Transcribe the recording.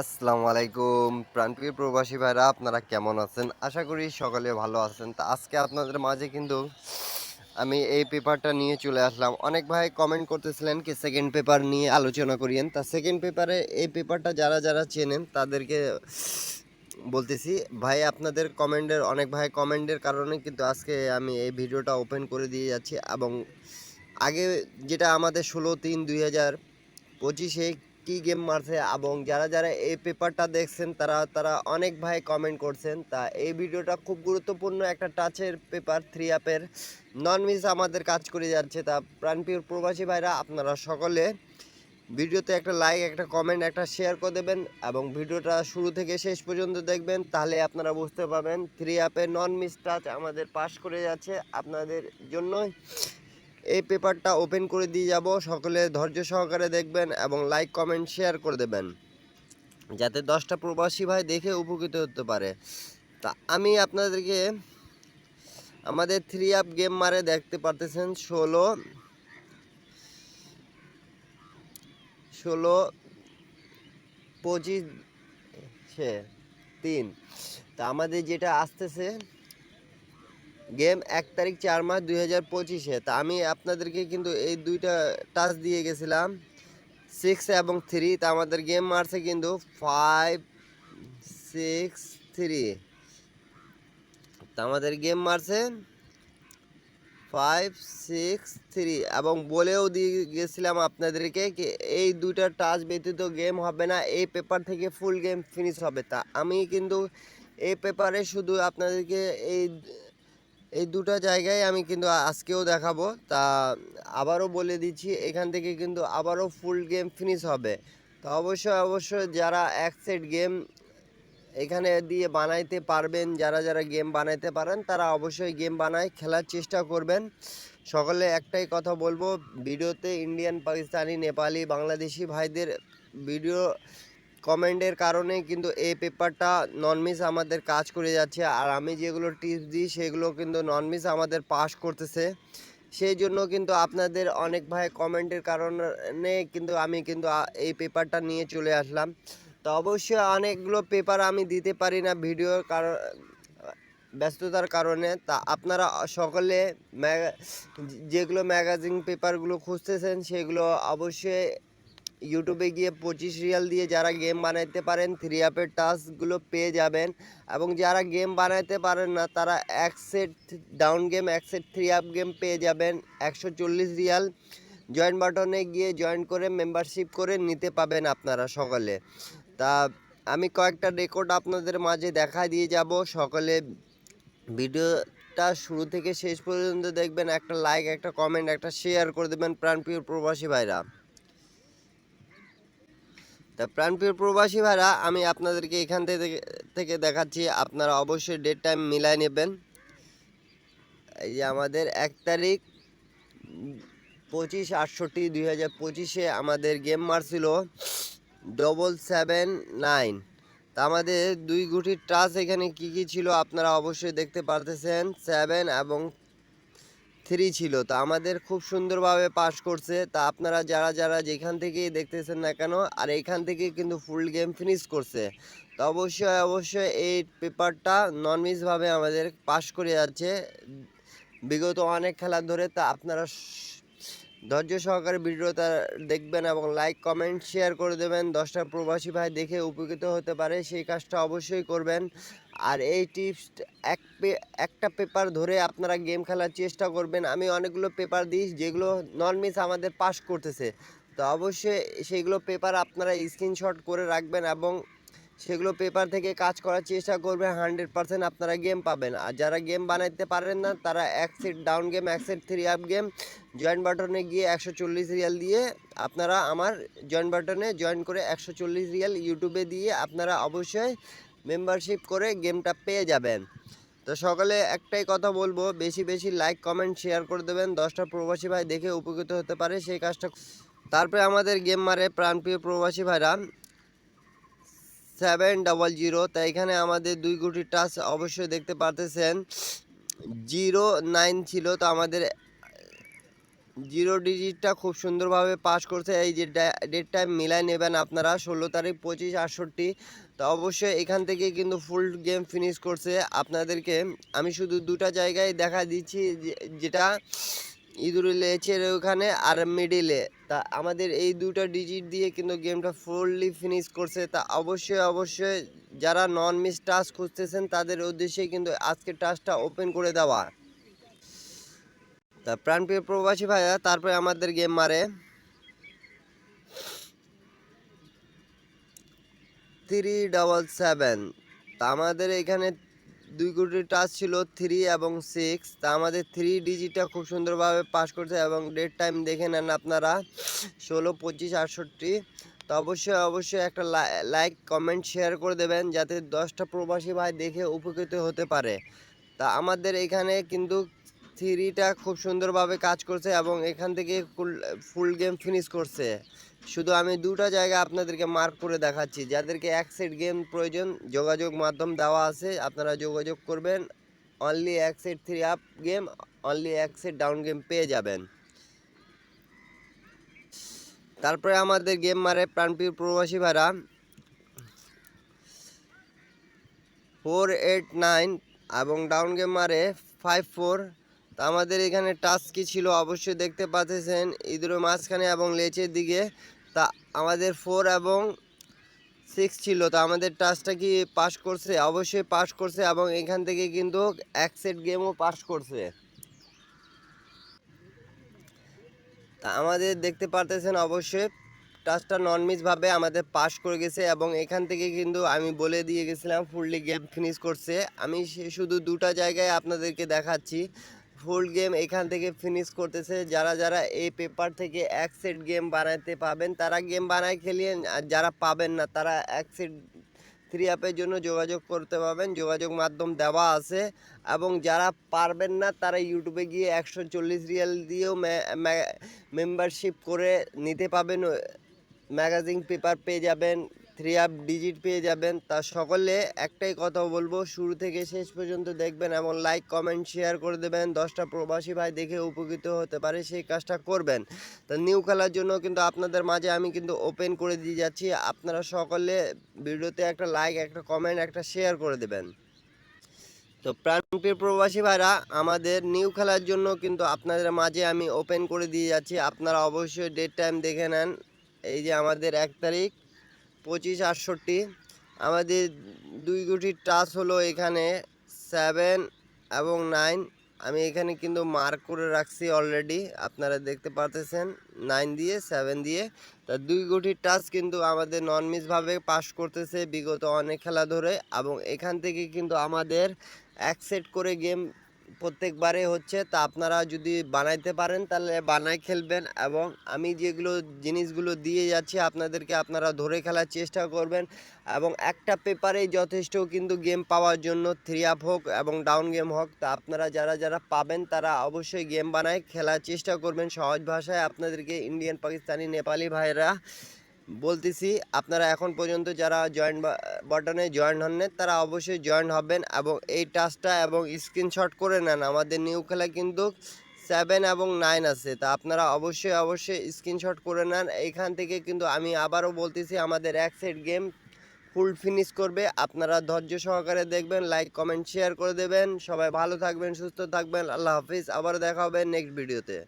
আসসালামু আলাইকুম প্রাণপ্রিয় প্রবাসী ভাইরা, আপনারা কেমন আছেন? আশা করি সকলে ভালো আছেন। তা আজকে আপনাদের মাঝে কিন্তু আমি এই পেপারটা নিয়ে চলে আসলাম। অনেক ভাই কমেন্ট করতেছিলেন কি সেকেন্ড পেপার নিয়ে আলোচনা করিয়েন। তা সেকেন্ড পেপারে এই পেপারটা যারা চেনেন তাদেরকে বলতেছি ভাই, আপনাদের কমেন্টের অনেক ভাই কমেন্টের কারণে কিন্তু আজকে আমি এই ভিডিওটা ওপেন করে দিয়ে যাচ্ছি। এবং আগে যেটা আমাদের 16/3/2025 কি গেম মারছে এবং যারা এই পেপারটা দেখছেন তারা অনেক ভাই কমেন্ট করছেন। তা এই ভিডিওটা খুব গুরুত্বপূর্ণ একটা টাচের পেপার, থ্রি অ্যাপের নন মিস আমাদের কাজ করে যাচ্ছে। তা প্রাণপ্রিয় প্রবাসী ভাইরা, আপনারা সকলে ভিডিওতে একটা লাইক, একটা কমেন্ট, একটা শেয়ার করে দেবেন এবং ভিডিওটা শুরু থেকে শেষ পর্যন্ত দেখবেন। তাহলে আপনারা বুঝতে পারবেন থ্রি অ্যাপের নন মিস টাচ আমাদের পাস করে যাচ্ছে। আপনাদের জন্য এই পেপারটা ওপেন করে দিয়ে যাব। সকলে ধৈর্য সহকারে দেখবেন এবং লাইক কমেন্ট শেয়ার করে দেবেন, যাতে 10টা প্রবাসী ভাই দেখে উপকৃত হতে পারে। তা আমি আপনাদেরকে আমাদের থ্রি আপ গেম মারে দেখতে পারতেছেন 16/25/3। তা আমাদের যেটা আসতেছে গেম 1 তারিখ 4 মাস 2025। তা আমি আপনাদেরকে কিন্তু এই দুইটা টাচ দিয়ে গেছিলাম 6 এবং 3। তা আমাদের গেম মারছে কিন্তু 5-6-3। তা আমাদের গেম মারছে 5-6-3 এবং বলেও দিয়ে গেছিলাম আপনাদেরকে কি এই দুইটা টাচ ব্যতীত গেম হবে না, এই পেপার থেকে ফুল গেম ফিনিশ হবে। তা আমি কিন্তু এই পেপারে শুধু আপনাদেরকে এই এই দুটো জায়গায় আমি কিন্তু আজকেও দেখাবো। তা আবারও বলে দিচ্ছি, এখান থেকে কিন্তু আবারও ফুল গেম ফিনিশ হবে। তো অবশ্যই যারা এক সেট গেম এখানে দিয়ে বানাইতে পারবেন, যারা গেম বানাইতে পারেন তারা অবশ্যই গেম বানায় খেলার চেষ্টা করবেন। সকলে একটাই কথা বলবো, ভিডিওতে ইন্ডিয়ান, পাকিস্তানি, নেপালি, বাংলাদেশি ভাইদের ভিডিও কমেন্টের কারণে কিন্তু এই পেপারটা নন মিস আমাদের কাজ করে যাচ্ছে। আর আমি যেগুলো টিপস দিই সেগুলো কিন্তু নন মিস আমাদের পাস করতেছে। সেই জন্য কিন্তু আপনাদের অনেক ভাই কমেন্টের কারণে কিন্তু আমি কিন্তু এই পেপারটা নিয়ে চলে আসলাম। তো অবশ্যই অনেকগুলো পেপার আমি দিতে পারি না ভিডিওর কারণ, ব্যস্ততার কারণে। তা আপনারা সকলে যেগুলো ম্যাগাজিন পেপারগুলো খুঁজতেছেন সেগুলো অবশ্যই ইউটিউবে গিয়ে 25 রিয়াল দিয়ে যারা গেম বানাইতে পারেন থ্রি অ্যাপের টাস্কগুলো পেয়ে যাবেন। এবং যারা গেম বানাইতে পারেন না তারা এক সেট ডাউন গেম, এক সেট থ্রি অ্যাপ গেম পেয়ে যাবেন 140 রিয়াল। জয়েন বাটনে গিয়ে জয়েন করে মেম্বারশিপ করে নিতে পাবেন আপনারা সকলে। তা আমি কয়েকটা রেকর্ড আপনাদের মাঝে দেখা দিয়ে যাব। সকলে ভিডিওটা শুরু থেকে শেষ পর্যন্ত দেখবেন, একটা লাইক, একটা কমেন্ট, একটা শেয়ার করে দেবেন প্রাণপ্রিয় প্রবাসী ভাইরা। তা প্রাণপ্রিয় প্রবাসী ভাইরা, আমি আপনাদেরকে এখান থেকে দেখাচ্ছি, আপনারা অবশ্যই ডেট টাইম মিলাই নেবেন। এই যে আমাদের 1 তারিখ 25/68/2025 আমাদের গেম মারছিল 779। তা আমাদের দুই গুটির টাচ এখানে কি ছিল আপনারা অবশ্যই দেখতে পারতেছেন, 7 এবং 3 ছিল। তা আমাদের খুব সুন্দরভাবে পাস করছে। তা আপনারা যারা যেখান থেকেই দেখতেছেন না কেন, আর এইখান থেকে কিন্তু ফুল গেম ফিনিশ করছে। তো অবশ্যই এই পেপারটা নন মিসভাবে আমাদের পাস করে যাচ্ছে বিগত অনেক খেলা ধরে। তা আপনারা ধৈর্য সহকারে ভিডিওটা দেখবেন এবং লাইক কমেন্ট শেয়ার করে দেবেন, 10টা প্রবাসী ভাই দেখে উপকৃত হতে পারে সেই কাজটা অবশ্যই করবেন। আর এই টিপস একটা পেপার ধরে আপনারা গেম খেলার চেষ্টা করবেন। আমি অনেকগুলো পেপার দিই যেগুলো নন মিস আমাদের পাস করতেছে। তো অবশ্যই সেইগুলো পেপার আপনারা স্ক্রিনশট করে রাখবেন এবং সেগুলো পেপার থেকে কাজ করার চেষ্টা করবেন। 100% আপনারা গেম পাবেন। আর যারা গেম বানাইতে পারেন না তারা এক সেট ডাউন গেম, এক set three up game join বাটনে গিয়ে 140 রিয়াল দিয়ে আপনারা আমার জয়েন বাটনে জয়েন করে 140 রিয়াল ইউটিউবে দিয়ে আপনারা অবশ্যই মেম্বারশিপ করে গেমটা পেয়ে যাবেন। তো সকালে একটাই কথা বলবো, বেশি লাইক কমেন্ট শেয়ার করে দেবেন, 10টা প্রবাসী ভাই দেখে উপকৃত হতে পারে সেই কাজটা। তারপরে আমাদের গেম মারে প্রাণপ্রিয় প্রবাসী ভাইরা 700। তা এখানে আমাদের দুই গুটির টাচ অবশ্যই দেখতে পারতেছেন 09 ছিল। তো আমাদের জিরো ডিজিটটা খুব সুন্দরভাবে পাস করছে। এই যে ডেট টাইম মিলাই নেবেন আপনারা 16 তারিখ 25:68। তো অবশ্যই এখান থেকে কিন্তু ফুল গেম ফিনিশ করছে। আপনাদেরকে আমি শুধু দুটা জায়গায় দেখা দিচ্ছি, যেটা ইঁদুরের লেজের ওখানে আর মিডিলে। তা আমাদের এই দুটা ডিজিট দিয়ে কিন্তু গেমটা ফুললি ফিনিশ করছে। তা অবশ্যই যারা নন মিস টাস্ক খুঁজতেছেন তাদের উদ্দেশ্যে কিন্তু আজকের টাস্কটা ওপেন করে দেওয়া। তা প্রাণপ্রিয় প্রবাসী ভাইয়া তারপরে আমাদের গেম মারে 377। তা আমাদের এখানে 2 কোটি টাচ ছিল 3 এবং 6। তা আমাদের 3 ডিজিটটা খুব সুন্দরভাবে পাস করছে এবং ডেট টাইম দেখে নেন আপনারা 16/25/68। তো অবশ্যই একটা লাইক কমেন্ট শেয়ার করে দেবেন, যাতে 10টা প্রবাসী ভাই দেখে উপকৃত হতে পারে। তা আমাদের এখানে কিন্তু 3টা খুব সুন্দরভাবে কাজ করছে এবং এখান থেকে ফুল গেম ফিনিশ করছে। শুধু আমি দুটা জায়গা আপনাদেরকে মার্ক করে দেখাচ্ছি। যাদেরকে এক সেট গেম প্রয়োজন, যোগাযোগ মাধ্যম দেওয়া আছে, আপনারা যোগাযোগ করবেন। অনলি এক সেট 3 আপ গেম, অনলি এক সেট ডাউন গেম পেয়ে যাবেন। তারপরে আমাদের গেম মারে প্রাণপ্রিয় প্রবাসী ভাড়া 489 এবং ডাউন গেম মারে 54। তো আমাদের এখানে টাচ কি ছিল অবশ্যই দেখতে পাচ্ছেন ইঁদুরের মাঝখানে এবং লেজের দিকে। তা আমাদের 4 এবং 6 ছিল। তো আমাদের টাচটা কি পাস করছে? অবশ্যই পাস করছে এবং এখান থেকে কিন্তু এক সেট গেমও পাস করছে। তা আমাদের দেখতে পারতেছেন অবশ্যই টাচটা নন মিসভাবে আমাদের পাস করে গেছে এবং এখান থেকে কিন্তু আমি বলে দিয়ে গেছিলাম ফুললি গেম ফিনিশ করছে। আমি শুধু দুটা জায়গায় আপনাদেরকে দেখাচ্ছি ফুল গেম এখান থেকে ফিনিশ করতেছে। যারা এই পেপার থেকে এক সেট গেম বানাতে পাবেন তারা গেম বানায় খেলিয়ে, আর যারা পাবেন না তারা এক সেট 3 অ্যাপের জন্য যোগাযোগ করতে পারবেন, যোগাযোগ মাধ্যম দেওয়া আছে। এবং যারা পারবেন না তারা ইউটিউবে গিয়ে 140 রিয়াল দিয়েও মেম্বারশিপ করে নিতে পাবেন। ম্যাগাজিন পেপার পেয়ে যাবেন, 3 আপ ডিজিট পেয়ে যাবেন। তা সকলে একটাই কথা বলবো, শুরু থেকে শেষ পর্যন্ত দেখবেন এবং লাইক কমেন্ট শেয়ার করে দেবেন। 10টা প্রবাসী ভাই দেখে উপকৃত হতে পারে সেই কাজটা করবেন। তা নিউ খেলার জন্য কিন্তু আপনাদের মাঝে আমি কিন্তু ওপেন করে দিয়ে যাচ্ছি। আপনারা সকলে ভিডিওতে একটা লাইক, একটা কমেন্ট, একটা শেয়ার করে দেবেন। তো প্রাণপ্রিয় প্রবাসী ভাইরা আমাদের নিউ খেলার জন্য কিন্তু আপনাদের মাঝে আমি ওপেন করে দিয়ে যাচ্ছি। আপনারা অবশ্যই ডেট টাইম দেখে নেন। এই যে আমাদের 1 তারিখ 25/68। আমাদের 2 কোটির টাচ হলো এখানে 7 এবং 9। আমি এখানে কিন্তু মার্ক করে রাখছি অলরেডি, আপনারা দেখতে পারতেছেন 9 দিয়ে 7 দিয়ে। তা 2 কোটির টাচ কিন্তু আমাদের নন মিসভাবে পাস করতেছে বিগত অনেক খেলা ধরে এবং এখান থেকে কিন্তু আমাদের এক সেট করে গেম প্রত্যেকবারে হচ্ছে। তা আপনারা যদি বানাইতে পারেন তাহলে বানাই খেলবেন এবং আমি যেগুলো জিনিসগুলো দিয়ে যাচ্ছি আপনাদেরকে আপনারা ধরে খেলার চেষ্টা করবেন এবং একটা পেপারেই যথেষ্ট কিন্তু গেম পাওয়ার জন্য 3 আপ হোক এবং ডাউন গেম হোক। তা আপনারা যারা পাবেন তারা অবশ্যই গেম বানায় খেলার চেষ্টা করবেন। সহজ ভাষায় আপনাদেরকে ইন্ডিয়ান, পাকিস্তানি, নেপালি ভাইরা বলতেছি, আপনারা এখন পর্যন্ত যারা জয়েন বাটনে জয়েন হননি তারা অবশ্যই জয়েন হবেন এবং এই টাস্কটা এবং স্ক্রিনশট করে নেন। আমাদের নিউ খেলা কিন্তু 7 এবং 9 আছে। তা আপনারা অবশ্যই স্ক্রিনশট করে নেন। এইখান থেকে কিন্তু আমি আবারও বলতেছি আমাদের এক সেট গেম ফুল ফিনিশ করবে। আপনারা ধৈর্য সহকারে দেখবেন, লাইক কমেন্ট শেয়ার করে দেবেন। সবাই ভালো থাকবেন, সুস্থ থাকবেন। আল্লাহ হাফিজ। আবার দেখা হবে নেক্সট ভিডিওতে।